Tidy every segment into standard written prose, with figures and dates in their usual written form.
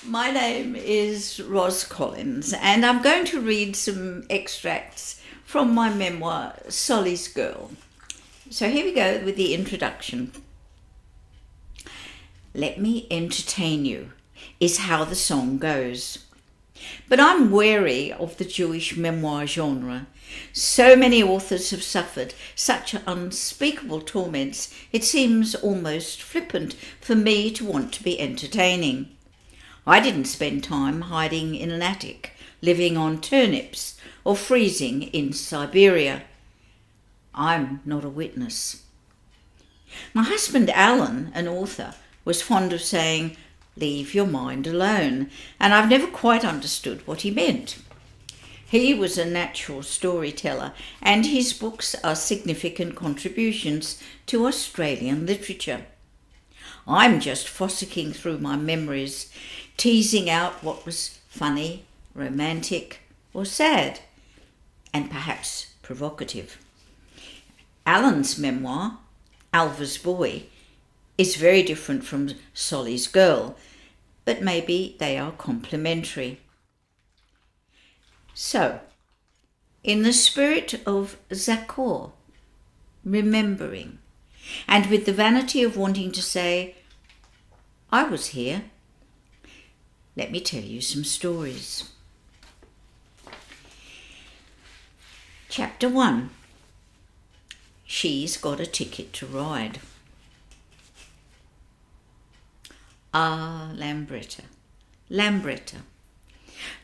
My name is Ros Collins, and I'm going to read some extracts from my memoir, Solly's Girl. So here we go with the introduction. Let me entertain you, is how the song goes. But I'm wary of the Jewish memoir genre. So many authors have suffered such unspeakable torments, it seems almost flippant for me to want to be entertaining. I didn't spend time hiding in an attic, living on turnips, or freezing in Siberia. I'm not a witness. My husband Alan, an author, was fond of saying, "Leave your mind alone," and I've never quite understood what he meant. He was a natural storyteller, and his books are significant contributions to Australian literature. I'm just fossicking through my memories, teasing out what was funny, romantic, or sad, and perhaps provocative. Alan's memoir, Alva's Boy, is very different from Solly's Girl, but maybe they are complementary. So, in the spirit of Zakor, remembering, and with the vanity of wanting to say, I was here, let me tell you some stories. Chapter 1. She's got a ticket to ride. Ah, Lambretta, Lambretta.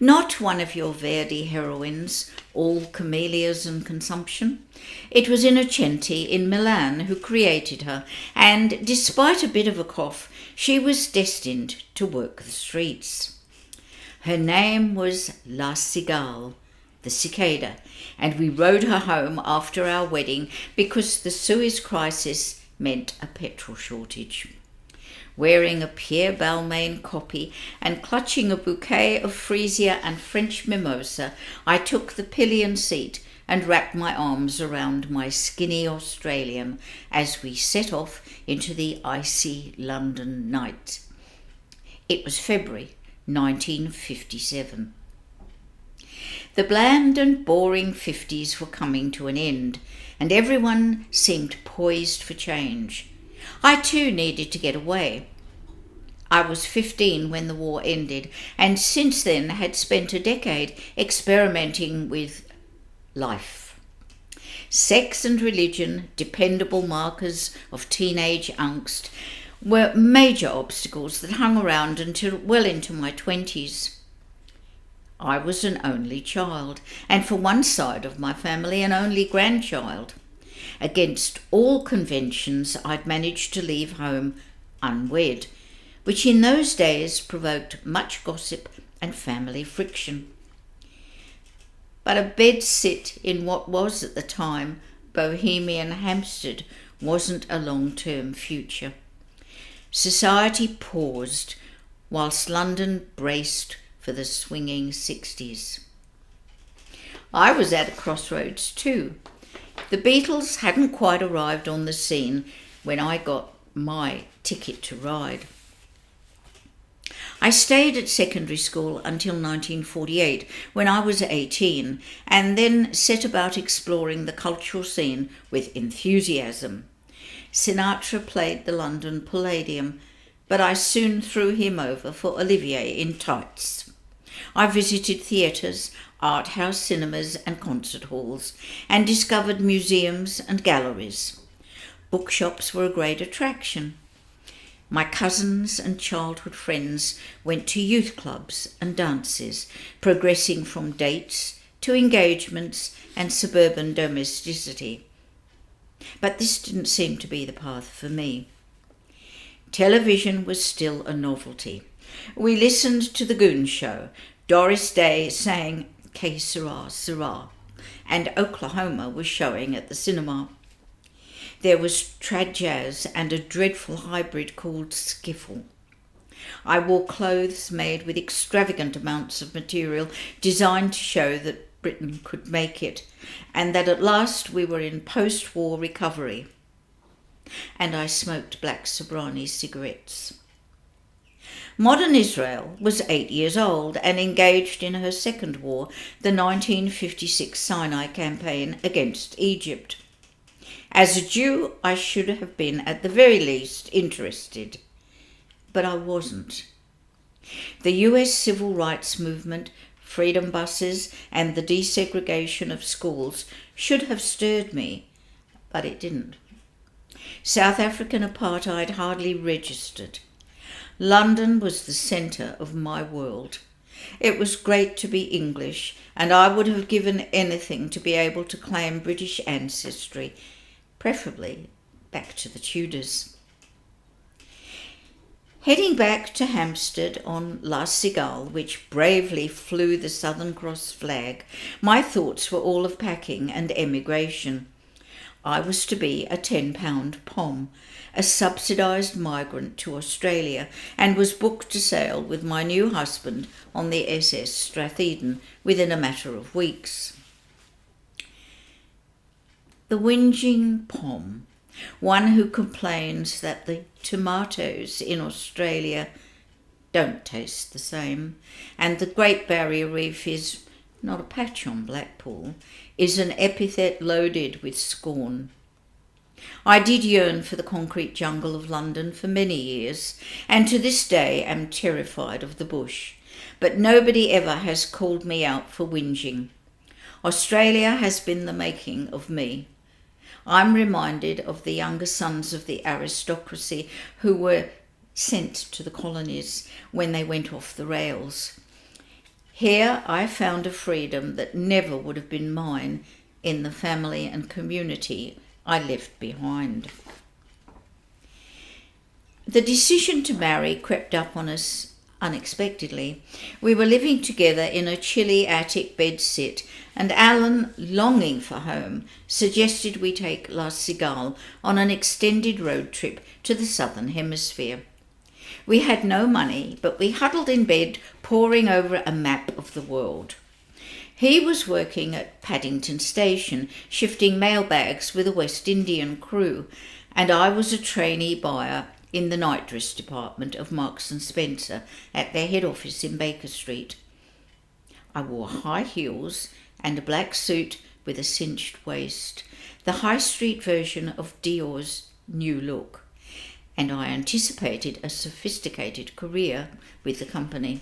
Not one of your Verdi heroines, all camellias and consumption. It was Innocenti in Milan who created her, and despite a bit of a cough, she was destined to work the streets. Her name was La Cigale, the cicada, and we rode her home after our wedding because the Suez crisis meant a petrol shortage. Wearing a Pierre Balmain copy and clutching a bouquet of freesia and French mimosa, I took the pillion seat and wrapped my arms around my skinny Australian as we set off into the icy London night. It was February 1957. The bland and boring 50s were coming to an end, and everyone seemed poised for change. I too needed to get away. I was 15 when the war ended, and since then had spent a decade experimenting with life. Sex and religion, dependable markers of teenage angst, were major obstacles that hung around until well into my 20s. I was an only child, and for one side of my family an only grandchild. Against all conventions, I'd managed to leave home unwed, which in those days provoked much gossip and family friction. But a bedsit in what was at the time Bohemian Hampstead wasn't a long-term future. Society paused whilst London braced for the swinging 60s. I was at a crossroads too. The Beatles hadn't quite arrived on the scene when I got my ticket to ride. I stayed at secondary school until 1948, when I was 18, and then set about exploring the cultural scene with enthusiasm. Sinatra played the London Palladium, but I soon threw him over for Olivier in tights. I visited theatres, art house cinemas and concert halls, and discovered museums and galleries. Bookshops were a great attraction. My cousins and childhood friends went to youth clubs and dances, progressing from dates to engagements and suburban domesticity. But this didn't seem to be the path for me. Television was still a novelty. We listened to The Goon Show. Doris Day sang Que Sera, Sera, and Oklahoma was showing at the cinema. There was trad jazz and a dreadful hybrid called skiffle. I wore clothes made with extravagant amounts of material designed to show that Britain could make it, and that at last we were in post-war recovery. And I smoked black Sobrani cigarettes. Modern Israel was 8 years old and engaged in her second war, the 1956 Sinai campaign against Egypt. As a Jew, I should have been at the very least interested, but I wasn't. The US civil rights movement, freedom buses, and the desegregation of schools should have stirred me, but it didn't. South African apartheid hardly registered. London was the centre of my world. It was great to be English, and I would have given anything to be able to claim British ancestry, preferably back to the Tudors. Heading back to Hampstead on La Cigale, which bravely flew the Southern Cross flag, my thoughts were all of packing and emigration. I was to be a £10 POM, a subsidised migrant to Australia, and was booked to sail with my new husband on the SS Stratheden within a matter of weeks. The whinging POM, one who complains that the tomatoes in Australia don't taste the same, and the Great Barrier Reef is not a patch on Blackpool, is an epithet loaded with scorn. I did yearn for the concrete jungle of London for many years, and to this day am terrified of the bush, but nobody ever has called me out for whinging. Australia has been the making of me. I'm reminded of the younger sons of the aristocracy who were sent to the colonies when they went off the rails. Here I found a freedom that never would have been mine in the family and community I left behind. The decision to marry crept up on us unexpectedly. We were living together in a chilly attic bedsit, and Alan, longing for home, suggested we take La Cigale on an extended road trip to the Southern Hemisphere. We had no money, but we huddled in bed, poring over a map of the world. He was working at Paddington Station, shifting mailbags with a West Indian crew, and I was a trainee buyer in the nightdress department of Marks & Spencer at their head office in Baker Street. I wore high heels and a black suit with a cinched waist, the high street version of Dior's new look, and I anticipated a sophisticated career with the company.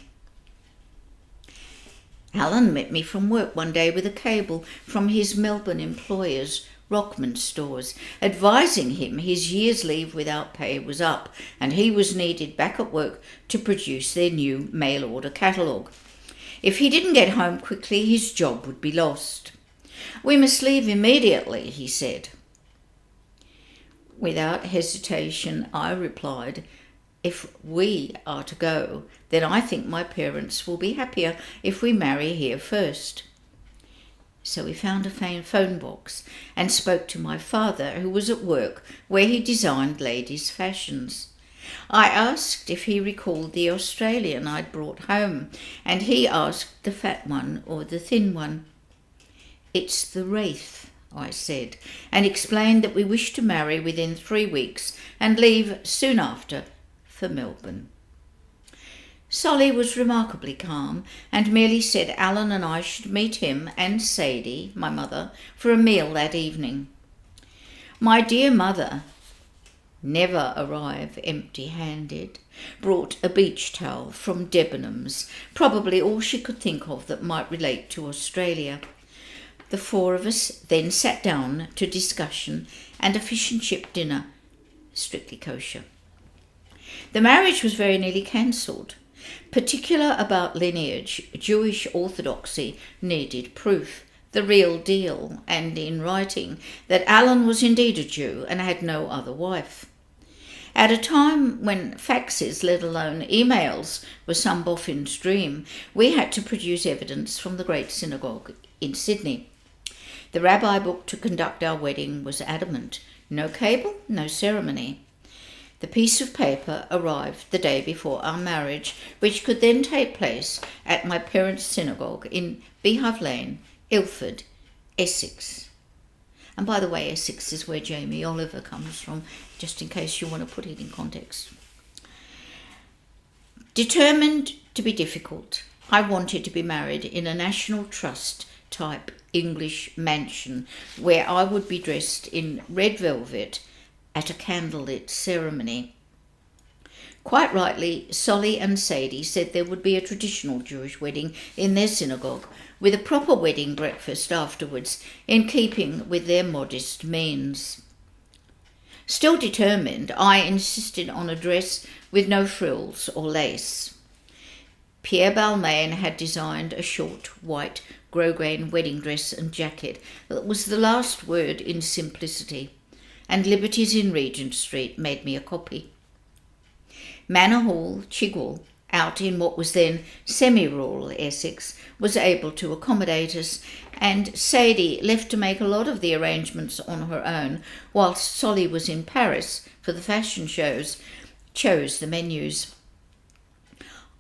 Alan met me from work one day with a cable from his Melbourne employers, Rockman Stores, advising him his year's leave without pay was up and he was needed back at work to produce their new mail order catalogue. If he didn't get home quickly, his job would be lost. "We must leave immediately," he said. Without hesitation, I replied, "If we are to go, then I think my parents will be happier if we marry here first." So we found a phone box and spoke to my father, who was at work where he designed ladies' fashions. I asked if he recalled the Australian I'd brought home, and he asked the fat one or the thin one. "It's the Wraith," I said, and explained that we wished to marry within 3 weeks and leave soon after for Melbourne. Solly was remarkably calm and merely said Alan and I should meet him and Sadie, my mother, for a meal that evening. My dear mother, never arrive empty-handed, brought a beach towel from Debenhams, probably all she could think of that might relate to Australia. The 4 of us then sat down to discussion and a fish and chip dinner, strictly kosher. The marriage was very nearly cancelled. Particular about lineage, Jewish orthodoxy needed proof, the real deal, and in writing, that Alan was indeed a Jew and had no other wife. At a time when faxes, let alone emails, were some boffin's dream, we had to produce evidence from the Great Synagogue in Sydney. The rabbi booked to conduct our wedding was adamant. No cable, no ceremony. The piece of paper arrived the day before our marriage, which could then take place at my parents' synagogue in Beehive Lane, Ilford, Essex. And by the way, Essex is where Jamie Oliver comes from, just in case you want to put it in context. Determined to be difficult, I wanted to be married in a National Trust type English mansion where I would be dressed in red velvet at a candlelit ceremony. Quite rightly, Solly and Sadie said there would be a traditional Jewish wedding in their synagogue with a proper wedding breakfast afterwards, in keeping with their modest means. Still determined, I insisted on a dress with no frills or lace. Pierre Balmain had designed a short, white, grosgrain wedding dress and jacket that was the last word in simplicity, and Liberty's in Regent Street made me a copy. Manor Hall, Chigwell, out in what was then semi-rural Essex, was able to accommodate us, and Sadie, left to make a lot of the arrangements on her own, whilst Solly was in Paris for the fashion shows, chose the menus.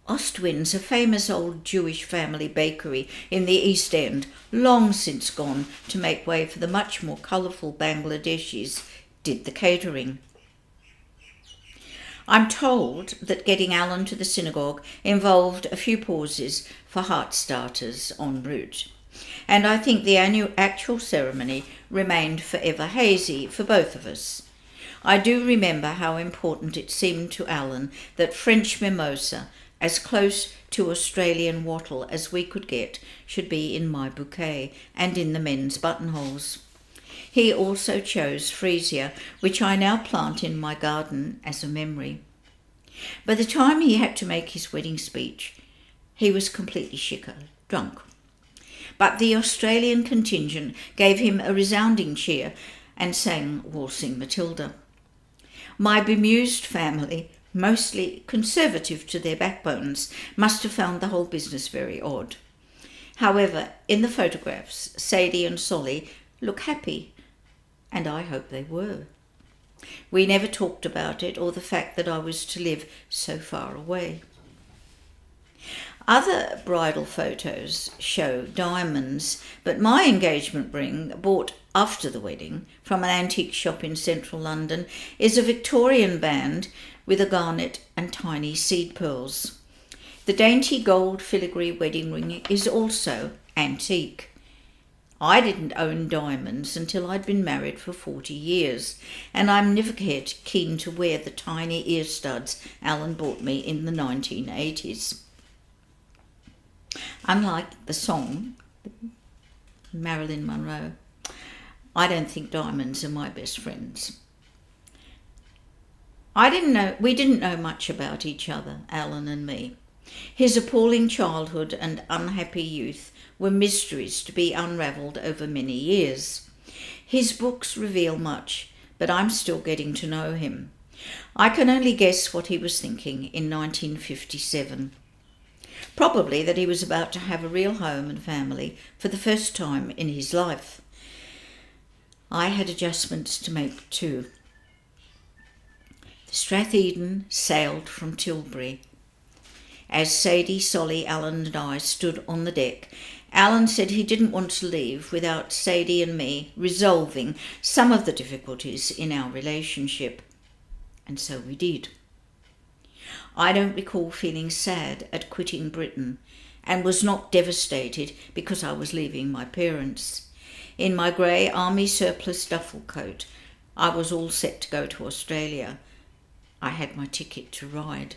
Ostwin's, a famous old Jewish family bakery in the East End, long since gone to make way for the much more colourful Bangladeshis, did the catering. I'm told that getting Alan to the synagogue involved a few pauses for heart starters en route, and I think the actual ceremony remained forever hazy for both of us. I do remember how important it seemed to Alan that French mimosa, as close to Australian wattle as we could get, should be in my bouquet and in the men's buttonholes. He also chose freesia, which I now plant in my garden as a memory. By the time he had to make his wedding speech, he was completely drunk. But the Australian contingent gave him a resounding cheer and sang Waltzing Matilda. My bemused family, mostly conservative to their backbones, must have found the whole business very odd. However, in the photographs, Sadie and Solly look happy, and I hope they were. We never talked about it or the fact that I was to live so far away. Other bridal photos show diamonds, but my engagement ring, bought after the wedding from an antique shop in central London, is a Victorian band with a garnet and tiny seed pearls. The dainty gold filigree wedding ring is also antique. I didn't own diamonds until I'd been married for 40 years, and I'm never keen to wear the tiny ear studs Alan bought me in the 1980s. Unlike the song, Marilyn Monroe, I don't think diamonds are my best friends. We didn't know much about each other, Alan and me. His appalling childhood and unhappy youth were mysteries to be unravelled over many years. His books reveal much, but I'm still getting to know him. I can only guess what he was thinking in 1957. Probably that he was about to have a real home and family for the first time in his life. I had adjustments to make too. The Stratheden sailed from Tilbury. As Sadie, Solly, Alan and I stood on the deck, Alan said he didn't want to leave without Sadie and me resolving some of the difficulties in our relationship. And so we did. I don't recall feeling sad at quitting Britain, and was not devastated because I was leaving my parents. In my grey army surplus duffel coat, I was all set to go to Australia. I had my ticket to ride.